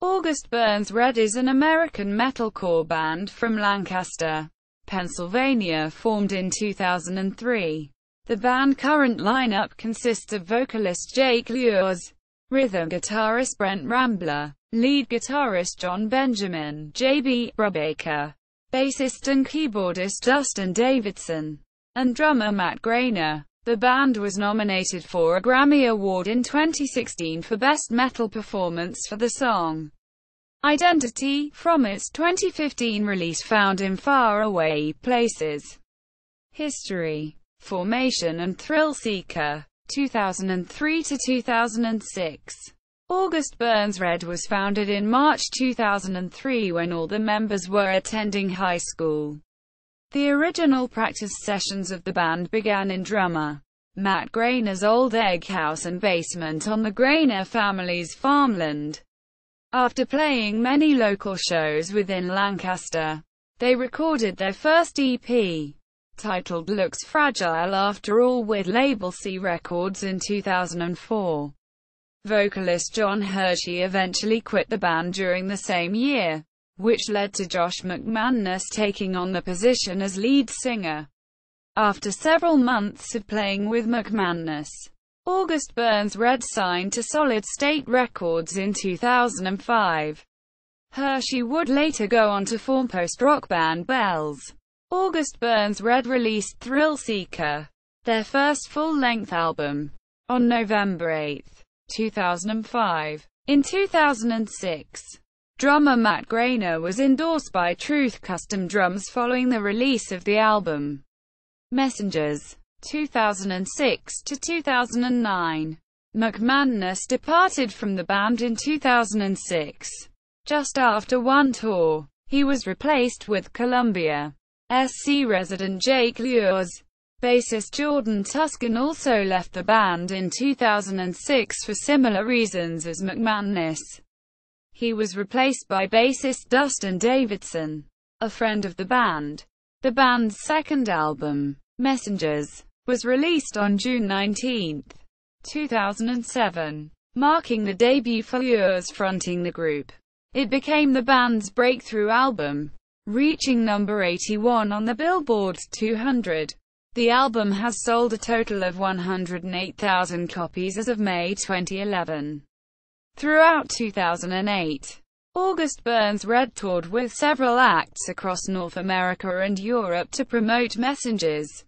August Burns Red is an American metalcore band from Lancaster, Pennsylvania, formed in 2003. The band's current lineup consists of vocalist Jake Lures, rhythm guitarist Brent Rambler, lead guitarist John Benjamin, J.B. Brubaker, bassist and keyboardist Dustin Davidson, and drummer Matt Grainer. The band was nominated for a Grammy Award in 2016 for Best Metal Performance for the song Identity, from its 2015 release Found in Far Away Places. History, formation and Thrill Seeker, 2003 to 2006. August Burns Red was founded in March 2003 when all the members were attending high school. The original practice sessions of the band began in drummer Matt Grainer's old egg house and basement on the Grainer family's farmland. After playing many local shows within Lancaster, they recorded their first EP, titled Looks Fragile After All, with label C Records in 2004. Vocalist John Hershey eventually quit the band during the same year, which led to Josh McManus taking on the position as lead singer. After several months of playing with McManus, August Burns Red signed to Solid State Records in 2005. Hershey would later go on to form post-rock band Bells. August Burns Red released Thrill Seeker, their first full-length album, on November 8, 2005. In 2006, drummer Matt Grainer was endorsed by Truth Custom Drums following the release of the album Messengers, 2006 to 2009. McManus departed from the band in 2006. Just after one tour, he was replaced with Columbia SC resident Jake Lures. Bassist Jordan Tuscan also left the band in 2006 for similar reasons as McManus. He was replaced by bassist Dustin Davidson, a friend of the band. The band's second album, Messengers, was released on June 19, 2007, marking the debut for Lures fronting the group. It became the band's breakthrough album, reaching number 81 on the Billboard 200. The album has sold a total of 108,000 copies as of May 2011. Throughout 2008, August Burns Red toured with several acts across North America and Europe to promote Messengers.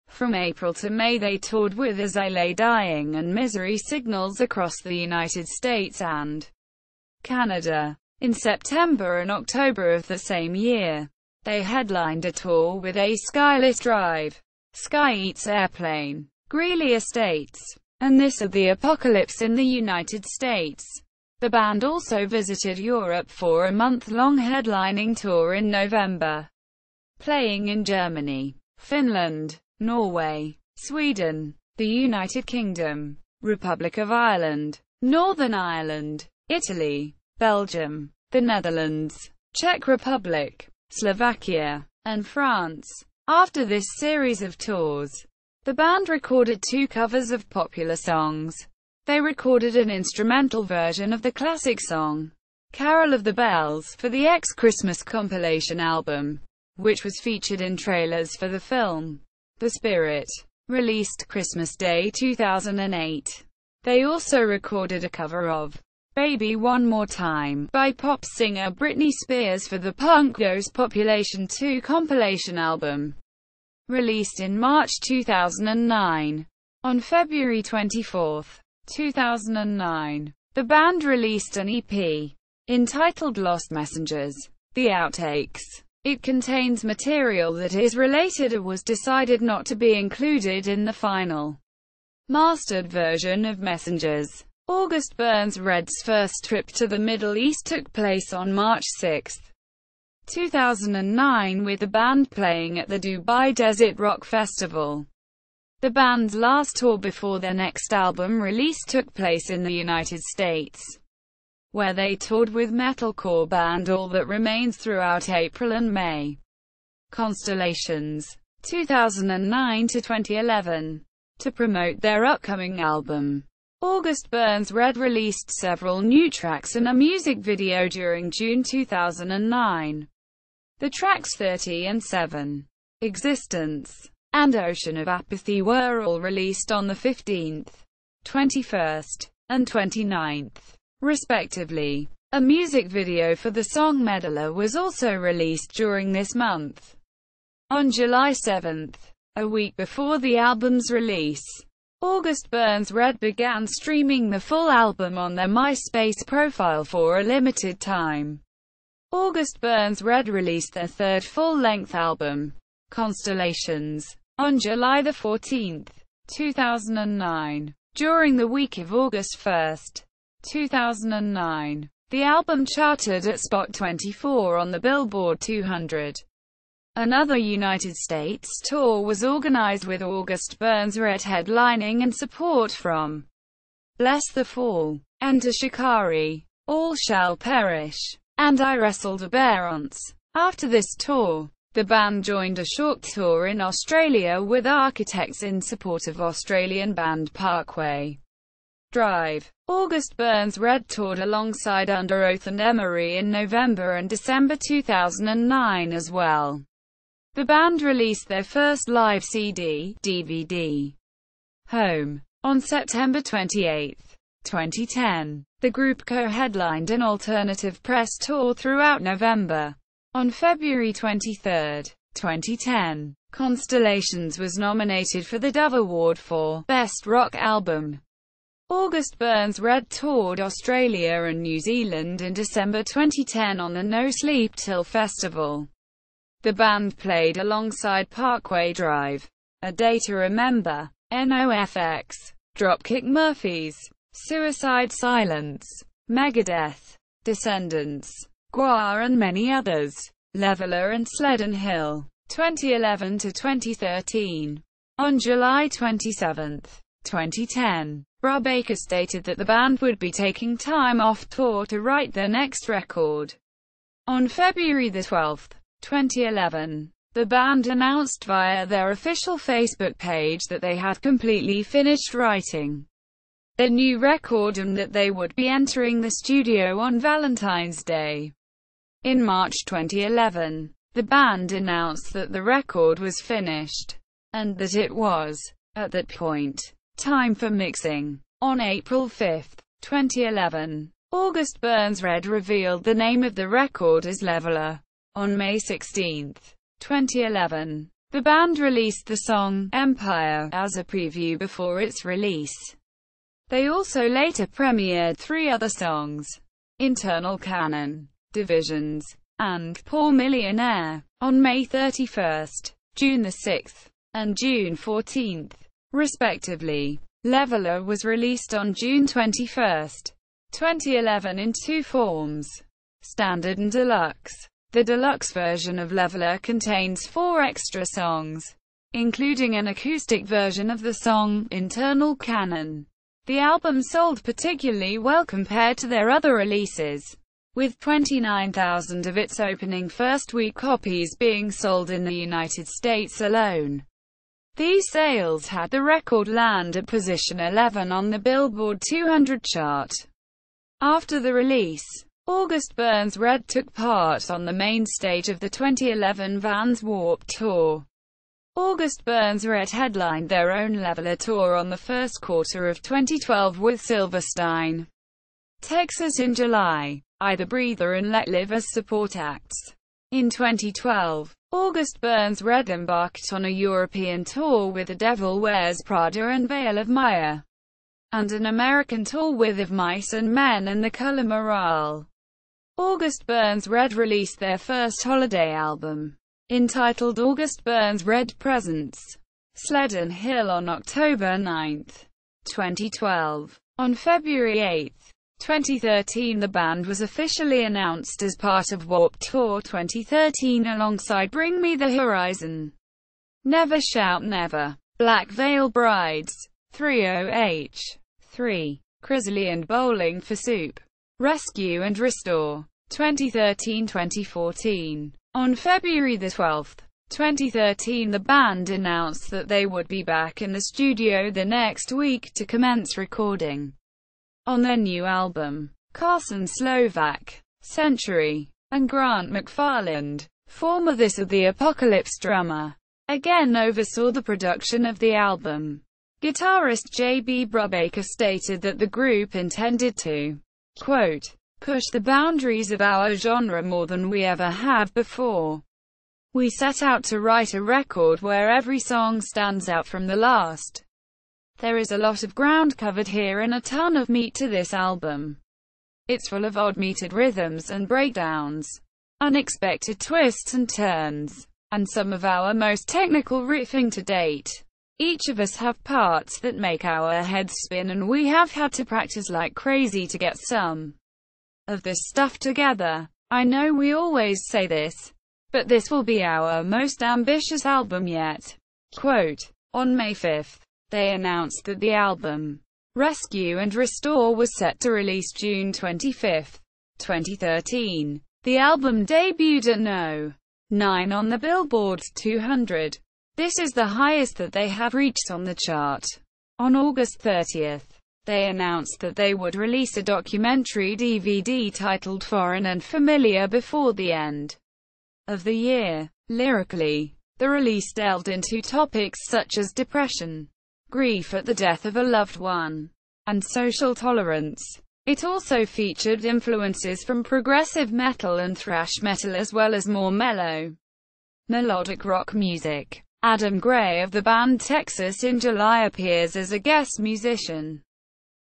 From April to May they toured with As I Lay Dying and Misery Signals across the United States and Canada. In September and October of the same year, they headlined a tour with A Skylit Drive, Sky Eats Airplane, Greeley Estates, and This of the Apocalypse in the United States. The band also visited Europe for a month-long headlining tour in November, playing in Germany, Finland, Norway, Sweden, the United Kingdom, Republic of Ireland, Northern Ireland, Italy, Belgium, the Netherlands, Czech Republic, Slovakia, and France. After this series of tours, the band recorded 2 covers of popular songs. They recorded an instrumental version of the classic song, Carol of the Bells, for the X-Christmas compilation album, which was featured in trailers for the film The Spirit, released Christmas Day 2008. They also recorded a cover of Baby One More Time by pop singer Britney Spears for the Punk Goes Population 2 compilation album, released in March 2009. On February 24, 2009, the band released an EP entitled Lost Messengers, The Outtakes. It contains material that is related or was decided not to be included in the final mastered version of Messengers. August Burns Red's first trip to the Middle East took place on March 6, 2009, with the band playing at the Dubai Desert Rock Festival. The band's last tour before their next album release took place in the United States, where they toured with metalcore band All That Remains throughout April and May. Constellations, 2009 to 2011. To promote their upcoming album, August Burns Red released several new tracks and a music video during June 2009. The tracks 30 and 7, Existence, and Ocean of Apathy were all released on the 15th, 21st, and 29th, respectively. A music video for the song Meddler was also released during this month. On July 7, a week before the album's release, August Burns Red began streaming the full album on their MySpace profile for a limited time. August Burns Red released their third full-length album, Constellations, on July 14, 2009. During the week of August 1, 2009, the album charted at spot 24 on the Billboard 200. Another United States tour was organized with August Burns Red headlining and support from Bless the Fall, Enter Shikari, All Shall Perish, and I Wrestled a Bear Once. After this tour, the band joined a short tour in Australia with Architects in support of Australian band Parkway Drive. August Burns Red toured alongside Under Oath and Emery in November and December 2009 as well. The band released their first live CD, DVD, Home, on September 28, 2010. The group co-headlined an alternative press tour throughout November. On February 23, 2010, Constellations was nominated for the Dove Award for Best Rock Album. August Burns Red toured Australia and New Zealand in December 2010 on the No Sleep Till Festival. The band played alongside Parkway Drive, A Day to Remember, NOFX, Dropkick Murphys, Suicide Silence, Megadeth, Descendants, Gwar and many others. Leveler and Sledden Hill, 2011 to 2013. On July 27, 2010, Rob Baker stated that the band would be taking time off tour to write their next record. On February 12, 2011, the band announced via their official Facebook page that they had completely finished writing their new record and that they would be entering the studio on Valentine's Day. In March 2011, the band announced that the record was finished, and that it was, at that point, time for mixing. On April 5, 2011, August Burns Red revealed the name of the record as Leveler. On May 16, 2011, the band released the song Empire as a preview before its release. They also later premiered 3 other songs, Internal Canon, Divisions, and Poor Millionaire, on May 31, June 6, and June 14, respectively. Leveler was released on June 21, 2011 in 2 forms, Standard and Deluxe. The deluxe version of Leveler contains 4 extra songs, including an acoustic version of the song, Internal Canon. The album sold particularly well compared to their other releases, with 29,000 of its opening first-week copies being sold in the United States alone. These sales had the record land at position 11 on the Billboard 200 chart. After the release, August Burns Red took part on the main stage of the 2011 Vans Warped Tour. August Burns Red headlined their own Leveler tour on the first quarter of 2012 with Silverstein, Texas in July, The Breather and Let Live as support acts. In 2012, August Burns Red embarked on a European tour with The Devil Wears Prada and Veil of Maya, and an American tour with Of Mice and Men and The Color Morale. August Burns Red released their first holiday album, entitled August Burns Red Presents Sledden Hill on October 9, 2012. On February 8, 2013, the band was officially announced as part of Warped Tour 2013 alongside Bring Me the Horizon, Never Shout Never, Black Veil Brides, 30H, 3, Crisley and Bowling for Soup, Rescue and Restore, 2013-2014. On February 12, 2013, the band announced that they would be back in the studio the next week to commence recording on their new album. Carson Slovak, Century, and Grant McFarland, former This of the Apocalypse drummer, again oversaw the production of the album. Guitarist J.B. Brubaker stated that the group intended to, quote, push the boundaries of our genre more than we ever have before. We set out to write a record where every song stands out from the last. There is a lot of ground covered here and a ton of meat to this album. It's full of odd-metered rhythms and breakdowns, unexpected twists and turns, and some of our most technical riffing to date. Each of us have parts that make our heads spin, and we have had to practice like crazy to get some of this stuff together. I know we always say this, but this will be our most ambitious album yet. Quote, on May 5th, they announced that the album, Rescue and Restore, was set to release June 25, 2013. The album debuted at No. 9 on the Billboard's 200. This is the highest that they have reached on the chart. On August 30th, they announced that they would release a documentary DVD titled Foreign and Familiar before the end of the year. Lyrically, the release delved into topics such as depression, grief at the death of a loved one, and social tolerance. It also featured influences from progressive metal and thrash metal as well as more mellow, melodic rock music. Adam Gray of the band Texas in July appears as a guest musician,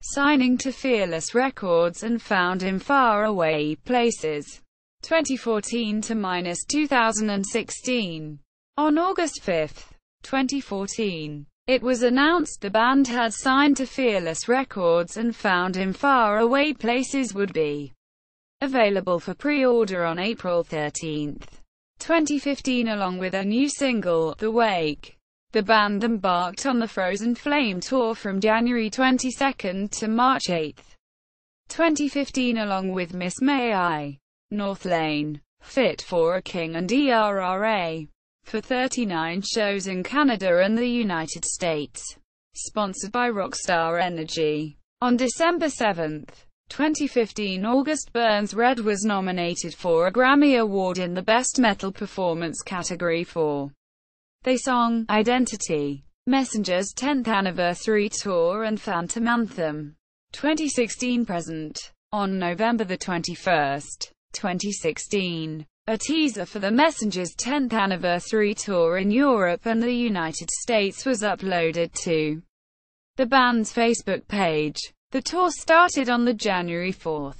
signing to Fearless Records and found in Far Away Places. 2014 to -2016. On August 5, 2014, it was announced the band had signed to Fearless Records and Found in Far Away Places would be available for pre-order on April 13, 2015, along with a new single, The Wake. The band embarked on the Frozen Flame tour from January 22 to March 8, 2015, along with Miss May I, North Lane, Fit for a King and ERRA, for 39 shows in Canada and the United States. Sponsored by Rockstar Energy. On December 7, 2015, August Burns Red was nominated for a Grammy Award in the Best Metal Performance category for their song, Identity, Messenger's 10th Anniversary Tour and Phantom Anthem. 2016 present. On November 21, 2016, a teaser for the Messenger's 10th Anniversary Tour in Europe and the United States was uploaded to the band's Facebook page. The tour started on January 4,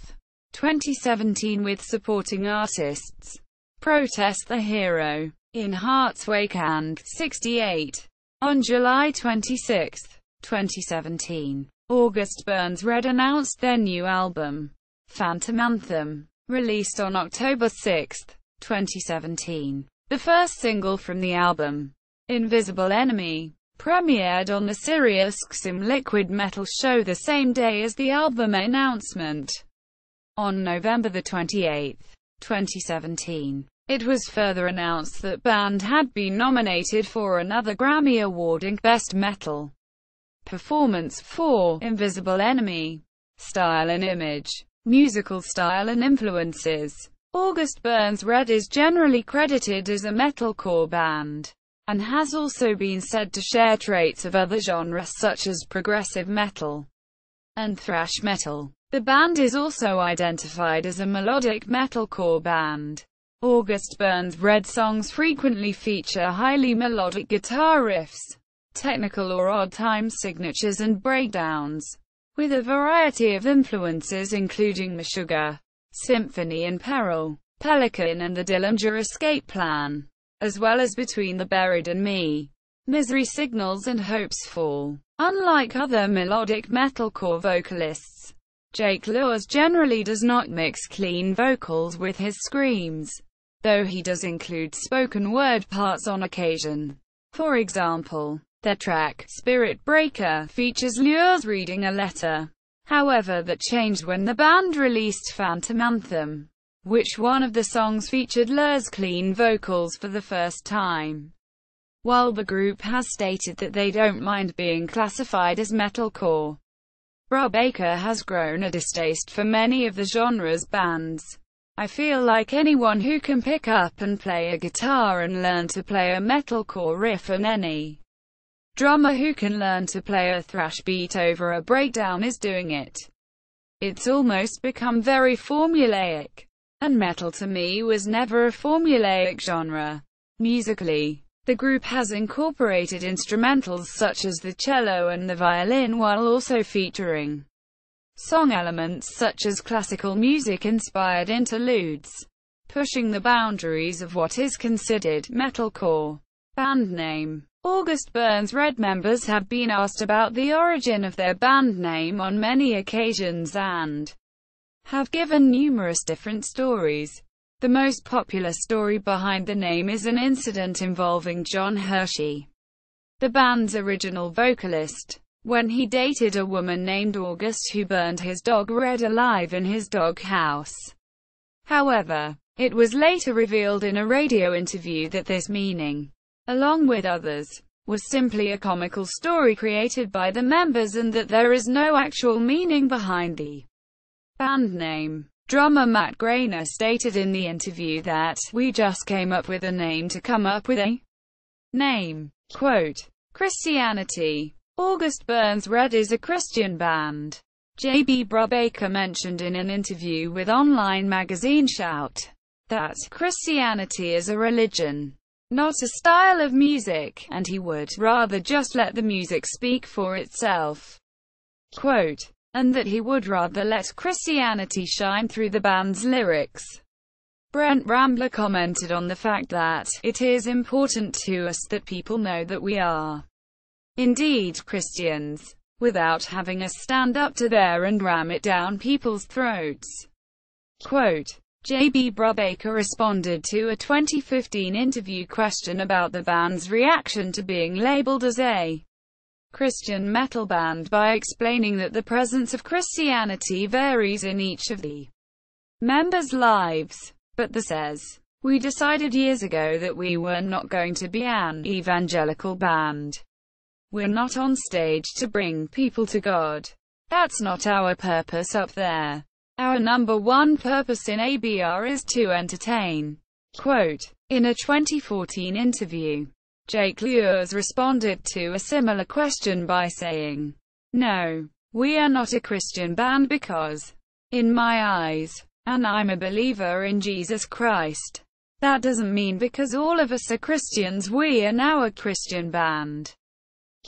2017 with supporting artists Protest the Hero, In Heart's Wake and 68. On July 26, 2017, August Burns Red announced their new album, Phantom Anthem, released on October 6, 2017. The first single from the album, Invisible Enemy, premiered on the SiriusXM Liquid Metal show the same day as the album announcement. On November 28, 2017, it was further announced that band had been nominated for another Grammy Award in Best Metal Performance for Invisible Enemy. Style and image. Musical style and influences. August Burns Red is generally credited as a metalcore band, and has also been said to share traits of other genres such as progressive metal and thrash metal. The band is also identified as a melodic metalcore band. August Burns Red songs frequently feature highly melodic guitar riffs, technical or odd time signatures and breakdowns, with a variety of influences including Meshuggah, Symphony in Peril, Pelican and the Dillinger Escape Plan, as well as Between the Buried and Me, Misery Signals and Hope's Fall. Unlike other melodic metalcore vocalists, Jake Lewis generally does not mix clean vocals with his screams, though he does include spoken word parts on occasion. For example, their track, Spirit Breaker, features Lewis reading a letter. However, that changed when the band released Phantom Anthem. which one of the songs featured Lur's clean vocals for the first time. While the group has stated that they don't mind being classified as metalcore, Brubaker has grown a distaste for many of the genre's bands. I feel like anyone who can pick up and play a guitar and learn to play a metalcore riff, and any drummer who can learn to play a thrash beat over a breakdown is doing it. It's almost become very formulaic. And metal to me was never a formulaic genre. Musically, the group has incorporated instrumentals such as the cello and the violin, while also featuring song elements such as classical music-inspired interludes, pushing the boundaries of what is considered metalcore. Band name. August Burns Red members have been asked about the origin of their band name on many occasions and have given numerous different stories. The most popular story behind the name is an incident involving John Hershey, the band's original vocalist, when he dated a woman named August who burned his dog Red alive in his dog house. However, it was later revealed in a radio interview that this meaning, along with others, was simply a comical story created by the members, and that there is no actual meaning behind the band name. Drummer Matt Grainer stated in the interview that, "We just came up with a name to come up with a name." Quote, Christianity. August Burns Red is a Christian band. J.B. Brubaker mentioned in an interview with online magazine Shout that Christianity is a religion, not a style of music, and he would rather just let the music speak for itself. Quote, and that he would rather let Christianity shine through the band's lyrics. Brent Rambler commented on the fact that, "It is important to us that people know that we are indeed Christians, without having us stand up to there and ram it down people's throats." Quote, J.B. Brubaker responded to a 2015 interview question about the band's reaction to being labeled as a Christian metal band by explaining that the presence of Christianity varies in each of the members' lives. But the says, "We decided years ago that we were not going to be an evangelical band. We're not on stage to bring people to God. That's not our purpose up there. Our number one purpose in ABR is to entertain." Quote, in a 2014 interview, Jake Lures responded to a similar question by saying, "No, we are not a Christian band because, in my eyes, and I'm a believer in Jesus Christ, that doesn't mean because all of us are Christians we are now a Christian band."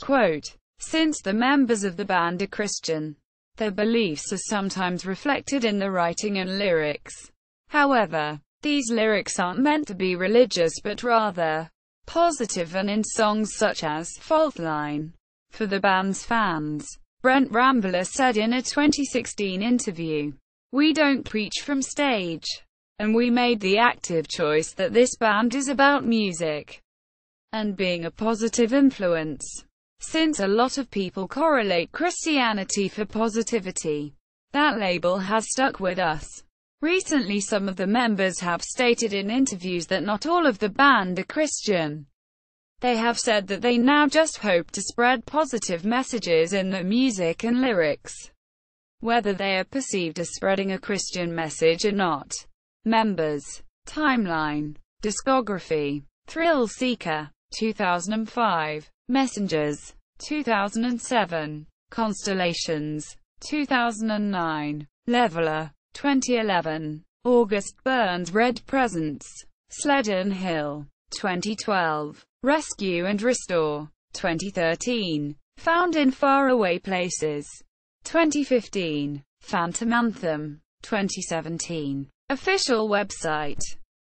Quote, since the members of the band are Christian, their beliefs are sometimes reflected in the writing and lyrics. However, these lyrics aren't meant to be religious but rather positive, and in songs such as Fault Line for the band's fans, Brent Rambler said in a 2016 interview, "We don't preach from stage, and we made the active choice that this band is about music and being a positive influence. Since a lot of people correlate Christianity for positivity, that label has stuck with us." Recently, some of the members have stated in interviews that not all of the band are Christian. They have said that they now just hope to spread positive messages in their music and lyrics, whether they are perceived as spreading a Christian message or not. Members. Timeline. Discography. Thrill Seeker, 2005. Messengers, 2007. Constellations, 2009. Leveler, 2011. August Burns Red Presence, Sledden Hill, 2012. Rescue and Restore, 2013. Found in Faraway Places, 2015. Phantom Anthem, 2017. Official website.